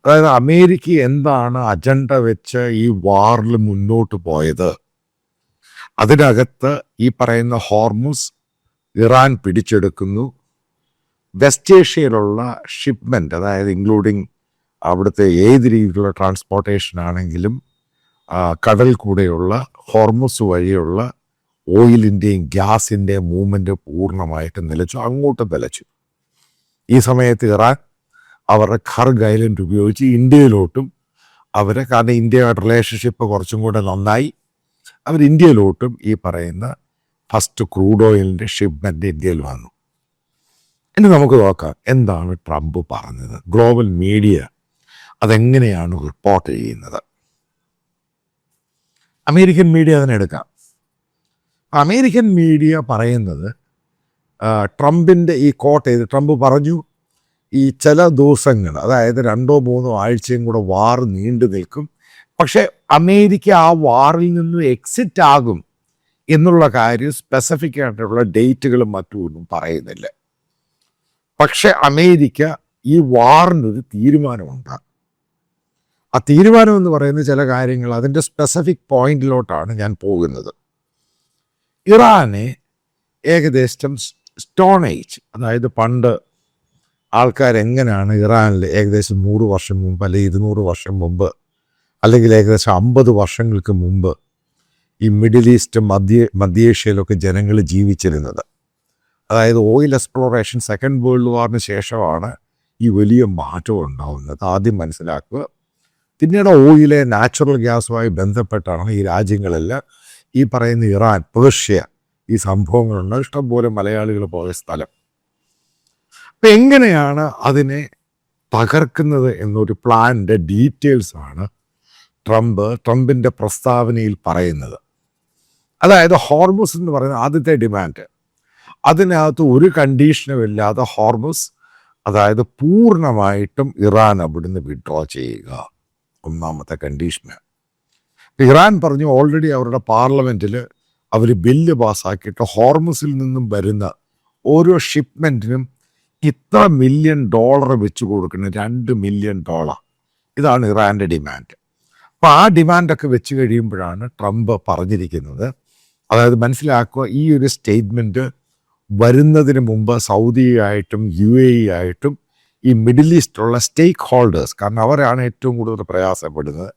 അതായത് അമേരിക്ക എന്താണ് അജണ്ട വെച്ച് ഈ വാറിൽ മുന്നോട്ട് പോയത്? അതിനകത്ത് ഈ പറയുന്ന ഹോർമുസ് ഇറാൻ പിടിച്ചെടുക്കുന്നു. വെസ്റ്റ് ഏഷ്യയിലുള്ള ഷിപ്മെൻറ്റ്, അതായത് ഇൻക്ലൂഡിങ് അവിടുത്തെ ഏത് രീതിയിലുള്ള ട്രാൻസ്പോർട്ടേഷൻ ആണെങ്കിലും കടൽ കൂടെയുള്ള ഹോർമുസ് വഴിയുള്ള ഓയിലിൻ്റെയും ഗ്യാസിൻ്റെയും മൂവ്മെൻറ്റ് പൂർണ്ണമായിട്ട് നിലച്ചു, അങ്ങോട്ട് നിലച്ചു. ഈ സമയത്ത് ഇറാൻ അവരുടെ ഖർഗ് ഐലൻഡ് ഉപയോഗിച്ച് ഇന്ത്യയിലോട്ടും കാരണം ഇന്ത്യയുടെ റിലേഷൻഷിപ്പ് കുറച്ചും കൂടെ നന്നായി, അവർ ഇന്ത്യയിലോട്ടും ഈ പറയുന്ന ഫസ്റ്റ് ക്രൂഡ് ഓയിലിൻ്റെ ഷിപ്മെൻറ്റ് ഇന്ത്യയിൽ വന്നു. ഇനി നമുക്ക് നോക്കാം എന്താണ് ട്രംപ് പറഞ്ഞത്, ഗ്ലോബൽ മീഡിയ അതെങ്ങനെയാണ് റിപ്പോർട്ട് ചെയ്യുന്നത്. അമേരിക്കൻ മീഡിയ അതിനെടുക്കാം. അമേരിക്കൻ മീഡിയ പറയുന്നത് ട്രംപിൻ്റെ ഈ കോട്ട് ചെയ്ത് ട്രംപ് പറഞ്ഞു, ഈ ചില ദിവസങ്ങൾ, അതായത് 2-3 ആഴ്ചയും കൂടെ വാർ നീണ്ടു നിൽക്കും, പക്ഷേ അമേരിക്ക ആ വാറിൽ നിന്ന് എക്സിറ്റ് ആകും എന്നുള്ള കാര്യം സ്പെസിഫിക് ആയിട്ടുള്ള ഡേറ്റുകളും മറ്റുമൊന്നും പറയുന്നില്ല. പക്ഷെ അമേരിക്ക ഈ വാറിനൊരു തീരുമാനമുണ്ടാകും. ആ തീരുമാനം എന്ന് പറയുന്ന ചില കാര്യങ്ങൾ, അതിൻ്റെ സ്പെസിഫിക് പോയിന്റിലോട്ടാണ് ഞാൻ പോകുന്നത്. ഇറാനെ ഏകദേശം സ്റ്റോൺ ഏജ്, അതായത് പണ്ട് ആൾക്കാരെങ്ങനെയാണ് ഇറാനിൽ ഏകദേശം 100 വർഷം മുമ്പ് അല്ലെങ്കിൽ 200 വർഷം മുമ്പ് അല്ലെങ്കിൽ ഏകദേശം 50 വർഷങ്ങൾക്ക് മുമ്പ് ഈ മിഡിൽ ഈസ്റ്റ് മധ്യേഷ്യയിലൊക്കെ ജനങ്ങൾ ജീവിച്ചിരുന്നത്. അതായത് ഓയിൽ എക്സ്പ്ലോറേഷൻ സെക്കൻഡ് വേൾഡ് വാറിന് ശേഷമാണ് ഈ വലിയ മാറ്റം ഉണ്ടാകുന്നത്. ആദ്യം മനസ്സിലാക്കുക. പിന്നീട് ഓയിലെ നാച്ചുറൽ ഗ്യാസുമായി ബന്ധപ്പെട്ടാണ് ഈ രാജ്യങ്ങളെല്ലാം ഈ പറയുന്ന ഇറാൻ, പേർഷ്യ, ഈ സംഭവങ്ങളുണ്ട്. ഇഷ്ടംപോലെ മലയാളികൾ പോയ സ്ഥലം. അപ്പം എങ്ങനെയാണ് അതിനെ തകർക്കുന്നത് എന്നൊരു പ്ലാനിൻ്റെ ഡീറ്റെയിൽസാണ് ട്രംപിൻ്റെ പ്രസ്താവനയിൽ പറയുന്നത്. അതായത് ഹോർമുസ് എന്ന് പറയുന്ന ആദ്യത്തെ ഡിമാൻഡ്, അതിനകത്ത് ഒരു കണ്ടീഷനും ഇല്ലാതെ ഹോർമുസ്, അതായത് പൂർണ്ണമായിട്ടും ഇറാൻ അവിടുന്ന് വിഡ്രോ ചെയ്യുക, ഒന്നാമത്തെ കണ്ടീഷന്. ഇറാൻ പറഞ്ഞു ഓൾറെഡി അവരുടെ പാർലമെൻറ്റിൽ അവർ ബില്ല് പാസ്സാക്കിയിട്ട് ഹോർമുസിൽ നിന്നും വരുന്ന ഓരോ ഷിപ്മെൻറ്റിനും ഇത്ര $1 മില്യൺ വെച്ച് കൊടുക്കണം, $2 മില്യൺ. ഇതാണ് ഇറാൻ്റെ ഡിമാൻഡ്. അപ്പോൾ ആ ഡിമാൻഡൊക്കെ വെച്ച് കഴിയുമ്പോഴാണ് ട്രംപ് പറഞ്ഞിരിക്കുന്നത്, അതായത് മനസ്സിലാക്കുക, ഈ ഒരു സ്റ്റേറ്റ്മെൻറ്റ് വരുന്നതിന് മുമ്പ് സൗദിയായിട്ടും UAE ആയിട്ടും ഈ മിഡിൽ ഈസ്റ്റുള്ള സ്റ്റേക്ക് ഹോൾഡേഴ്സ്, കാരണം അവരാണ് ഏറ്റവും കൂടുതൽ പ്രയാസപ്പെടുന്നത്,